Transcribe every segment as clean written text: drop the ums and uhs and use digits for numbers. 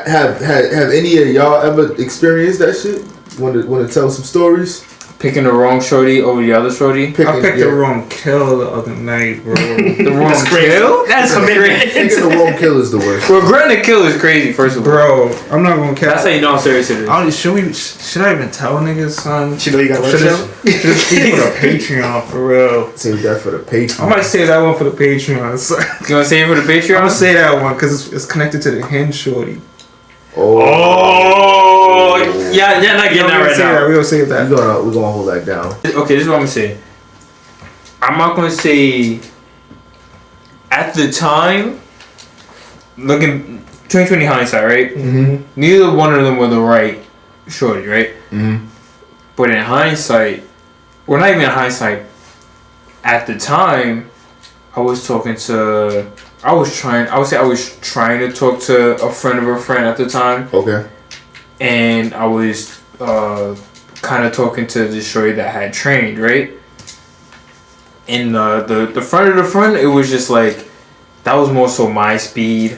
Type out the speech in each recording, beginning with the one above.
have any of y'all ever experienced that shit? Want to tell some stories? Picking the wrong shorty over the other shorty. I picked the wrong kill the other night, bro. The wrong kill? That's crazy. Picking the wrong kill is the worst. Regretting the kill is crazy. First of all, bro, I'm not gonna kill. That's how you know how serious it is. Should I even tell niggas, son? Should know you got to Just keep for the Patreon for real. Save that for the Patreon. I might save that one for the Patreon. So. You wanna save it for the Patreon? I'm gonna say that one because it's connected to the hen shorty. Oh, yeah, not getting that right now. We're gonna save that. We're gonna hold that down. Okay, this is what I'm gonna say. I'm not gonna say at the time, looking 2020 hindsight, right? Mm-hmm. Neither one of them were the right shorty, right? Mm-hmm. But in hindsight, well, not even in hindsight, at the time, I was trying to talk to a friend of a friend at the time. Okay. And I was kind of talking to the shorty that had trained, right? And the friend of the friend, it was just like, that was more so my speed.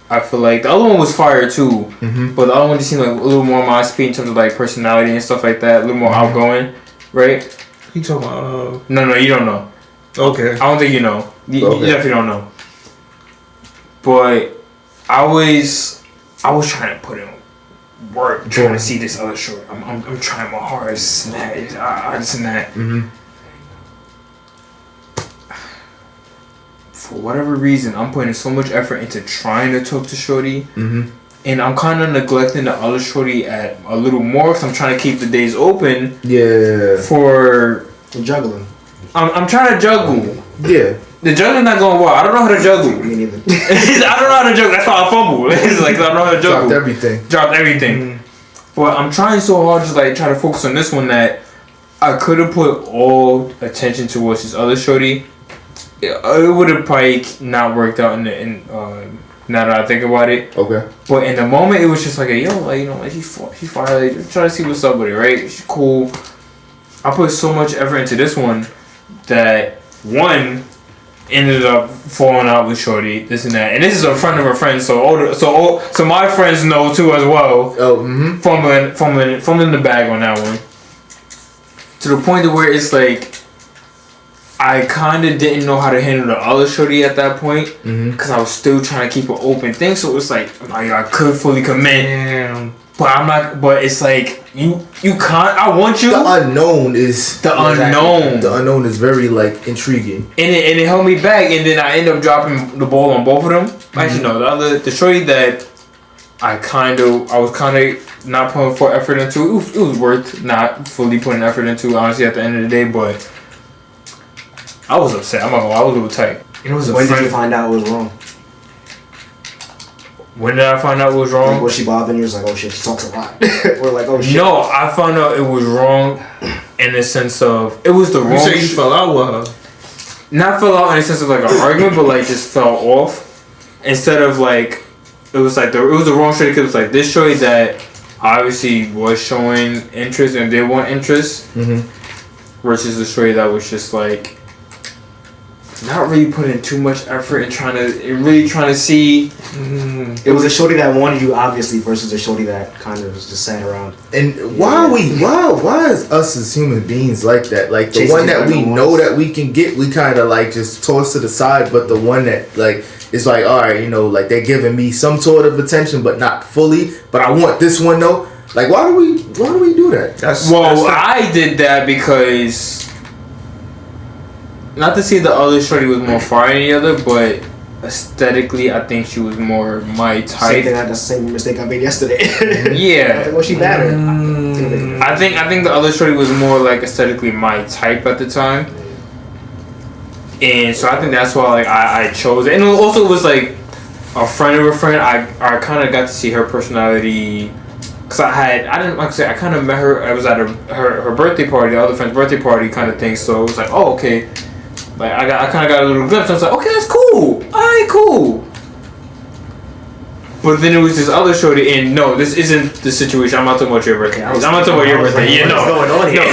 I feel like the other one was fire too, mm-hmm. but the other one just seemed like a little more my speed in terms of like personality and stuff like that, a little more outgoing, right? You talking about? No, you don't know. Okay. I don't think you know. You definitely don't know. But I was trying to put in work, trying to see this other short. I'm trying my hardest and that. This and that. Mm-hmm. For whatever reason, I'm putting so much effort into trying to talk to shorty, mm-hmm. and I'm kind of neglecting the other shorty at a little more because I'm trying to keep the days open. Yeah. For juggling. I'm trying to juggle. Yeah. The juggling's not going well. I don't know how to juggle. Me neither. I don't know how to juggle. That's why I fumble. It's like I don't know how to juggle. Dropped everything. Mm. But I'm trying so hard to like try to focus on this one that I could have put all attention towards this other shorty. It would have probably not worked out in now that I think about it. Okay. But in the moment, it was just like, she's fine. Like, just trying to see what's up with her, right? She's cool. I put so much effort into this one that one ended up falling out with shorty, this and that, and this is a friend of a friend, so my friends know too as well. Oh, mm-hmm. Fumbling the bag on that one, to the point to where it's like I kind of didn't know how to handle the other shorty at that point because I was still trying to keep an open thing. So it's like I could fully commit. Damn. But I'm not. But it's like you can't. I want you. The unknown is unknown. The unknown is very like intriguing. And it held me back, and then I ended up dropping the ball on both of them. Actually, no, the shorty that I was kind of not putting full effort into. It was worth not fully putting effort into. Honestly, at the end of the day, but I was upset. I'm not gonna lie, I was a little tight. It was when did you find out it was wrong? When did I find out it was wrong? Like, was she bothering you? It was like, oh shit, she talks a lot. Or like, oh shit. No, I found out it was wrong in the sense of it was the wrong. You said you fell out with her. Not fell out in the sense of like an argument, but like just fell off. Instead of like, it was the wrong shorty because it was like this shorty that obviously was showing interest and did want interest, versus the shorty that was just like not really putting too much effort and trying to see. It was a shorty that wanted you obviously versus a shorty that kind of just sat around. And why is us as human beings like that? Like the one that we know that we can get, we kind of like just toss to the side. But the one that like is like, all right, like they're giving me some sort of attention, but not fully. But I want this one though. Like why do we do that? I did that because. Not to say the other shorty was more fire than the other, but aesthetically, I think she was more my type. That's the same mistake I made yesterday. Yeah. I was like, well, she better. I think the other shorty was more like aesthetically my type at the time, and so I think that's why like I chose it. And also it was like a friend of a friend. I kind of got to see her personality. Cause I kind of met her. I was at her birthday party, the other friend's birthday party, kind of thing. So it was like, oh okay. Like I kind of got a little glimpse. I was like, okay, that's cool. All right, cool. But then it was this other shorty, and no, this isn't the situation. I'm not talking about your birthday. I'm not talking about your birthday. Yeah, no. What's going on here? No,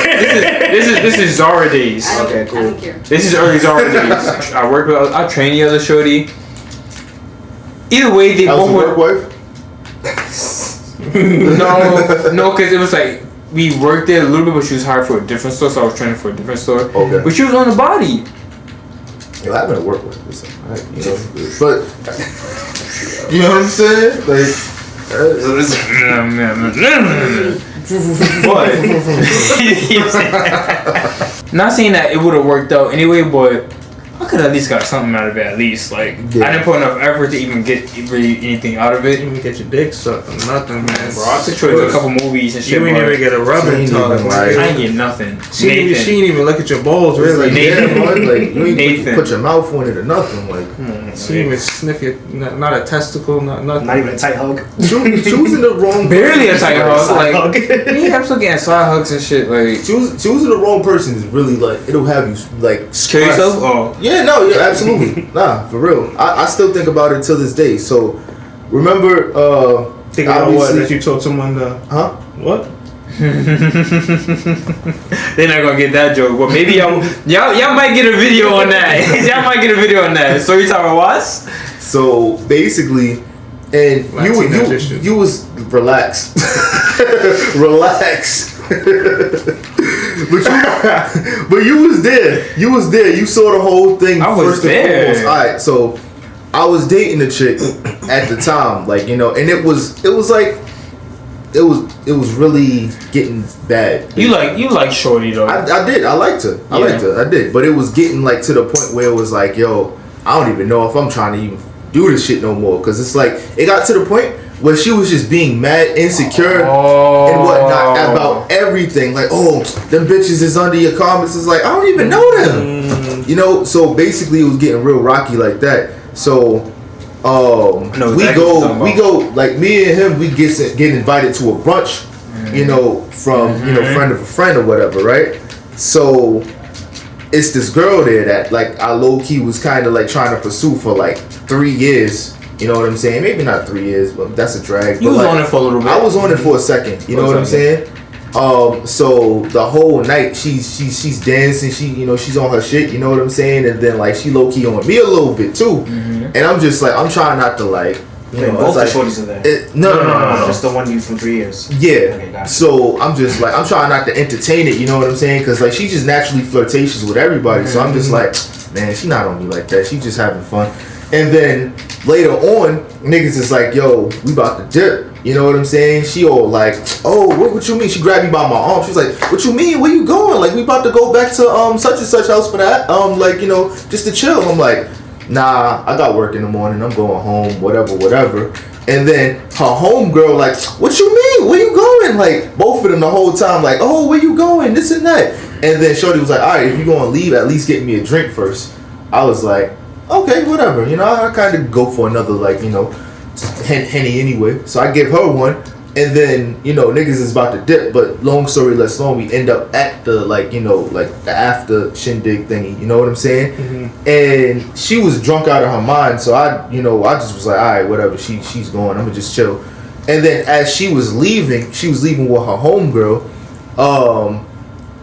this is Zara days. Okay, cool. I don't care. This is early Zara days. I trained the other shorty. Either way, they both work wife. No, because it was like we worked there a little bit, but she was hired for a different store, so I was training for a different store. Okay. But she was on the body. Yo, I've been to work with this, you know, but you know what I'm saying? Like, not saying that it would have worked out anyway, but I could at least got something out of it. At least, like I didn't put enough effort to even get really anything out of it. You even get your dick sucked or nothing, man. Bro, I took her to a couple movies and shit. You ain't even get a rubbing tongue. I ain't get nothing. She ain't even look at your balls, really. Yeah, man, like you ain't put your mouth on it or nothing. Like she ain't even sniff your, not a testicle, nothing. Not even a tight hug. Choosing the wrong. Barely a tight hug. Side hug. Yeah, I'm still getting side hugs and shit. Like choosing the wrong person is really like it'll have you like kill stressed. yourself. Oh. Yeah, no, yeah, absolutely. Nah, for real. I still think about it till this day. So remember, Think about what that you told someone to. Huh? What? They're not gonna get that joke, but maybe y'all might get a video on that. Y'all might get a video on that. So you talking what? So basically, and you was relax, relax. but you was there. You was there. You saw the whole thing. I was there. All right, so I was dating a chick at the time, like, you know, and it was like. It was really getting bad. You like Shawty though. I did. I liked her. I liked her. I did. But it was getting like to the point where it was like, yo, I don't even know if I'm trying to even do this shit no more. Cause it's like it got to the point where she was just being mad, insecure, and whatnot about everything. Like, oh, them bitches is under your comments. It's like I don't even know them. You know. So basically, it was getting real rocky like that. So. We go like me and him. We get invited to a brunch, you know, from you know friend of a friend or whatever, right? So it's this girl there that like I low key was kind of like trying to pursue for like 3 years. You know what I'm saying? Maybe not 3 years, but that's a drag. You was like, on it for a little bit. I was on it for a second. You know what I'm saying? So the whole night she's dancing, she's on her shit, you know what I'm saying, and then like she low key on me a little bit too, and I'm just like I'm trying not to like, you know, both like, the shorties are there. No, just the one you from 3 years. Yeah. Okay, gotcha. So I'm just like I'm trying not to entertain it, you know what I'm saying, because like she's just naturally flirtatious with everybody, so I'm just like, man, she not on me like that, she just having fun, and then later on, niggas is like, yo, we about to dip. You know what I'm saying? She all like, oh, what you mean? She grabbed me by my arm. She was like, what you mean? Where you going? Like, we about to go back to such and such house for that. Like, you know, just to chill. I'm like, nah, I got work in the morning. I'm going home, whatever. And then her homegirl like, what you mean? Where you going? Like, both of them the whole time like, oh, where you going? This and that. And then Shorty was like, all right, if you going to leave, at least get me a drink first. I was like, okay, whatever. You know, I kind of go for another, like, you know, Henny anyway. So I give her one, and then, you know, niggas is about to dip, but long story less long, we end up at the, like, you know, like the after shindig thingy, you know what I'm saying? And she was drunk out of her mind, so I just was like, all right, whatever, she's going, I'm gonna just chill. And then as she was leaving with her homegirl.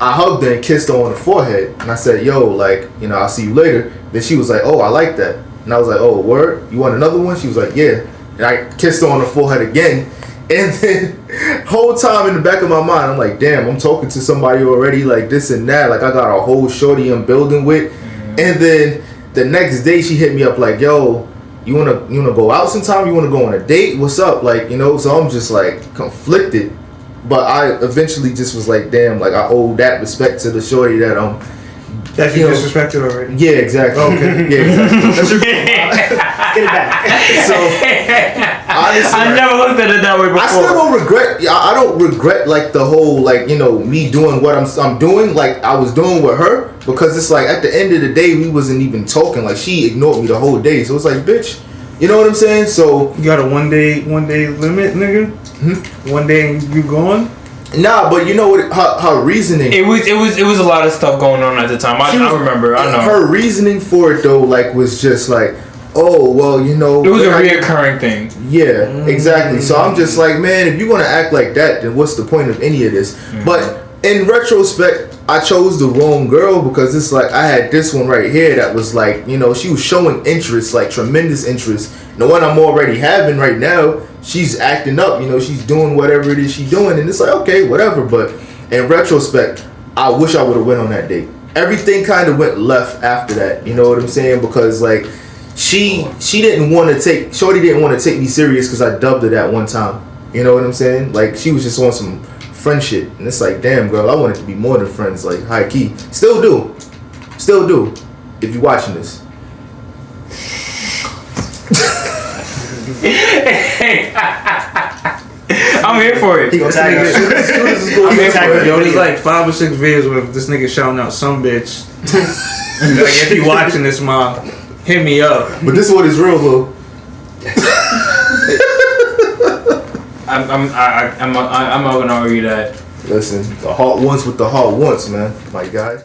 I hugged her and kissed her on the forehead, and I said, yo, like, you know, I'll see you later. Then she was like, oh, I like that. And I was like, oh, word? You want another one? She was like, yeah. And I kissed her on the forehead again. And then whole time in the back of my mind, I'm like, damn, I'm talking to somebody already, like this and that. Like I got a whole shorty I'm building with. And then the next day she hit me up like, yo, you wanna go out sometime? You wanna go on a date? What's up? Like, you know, so I'm just like conflicted. But I eventually just was like, damn, like I owe that respect to the shorty that that you disrespected already. Yeah, exactly. Okay. Yeah, exactly. Get it back. So honestly, I never looked at it that way before. I still don't regret. I don't regret like the whole like, you know, me doing what I'm doing like I was doing with her, because it's like at the end of the day we wasn't even talking. Like she ignored me the whole day. So it's like, bitch, you know what I'm saying? So you got a one day limit, nigga. One day and you gone. Nah, but you know what? Her reasoning. It was a lot of stuff going on at the time. I remember. I know. Her reasoning for it though, like, was just like, oh well, you know. It was a reoccurring thing. Yeah, exactly. So I'm just like, man, if you're gonna act like that, then what's the point of any of this? But in retrospect, I chose the wrong girl, because it's like I had this one right here that was like, you know, she was showing interest, like tremendous interest. The one I'm already having right now, she's acting up, you know, she's doing whatever it is she's doing, and it's like, okay, whatever. But in retrospect, I wish I would have went on that date. Everything kind of went left after that, you know what I'm saying? Because like she didn't want to take, Shorty didn't want to take me serious because I dubbed her that one time. You know what I'm saying? Like she was just on some friend shit, and it's like, damn girl, I wanted to be more than friends, like high key. Still do. If you're watching this. I'm here for it. He gonna tag us. I'm here for it. Yo, there's like 5 or 6 videos with this nigga shouting out some bitch. Like if you watching this, ma, hit me up. But this one is real though. I'm not gonna argue that. Listen, the hot ones with the hot ones, man. My guy.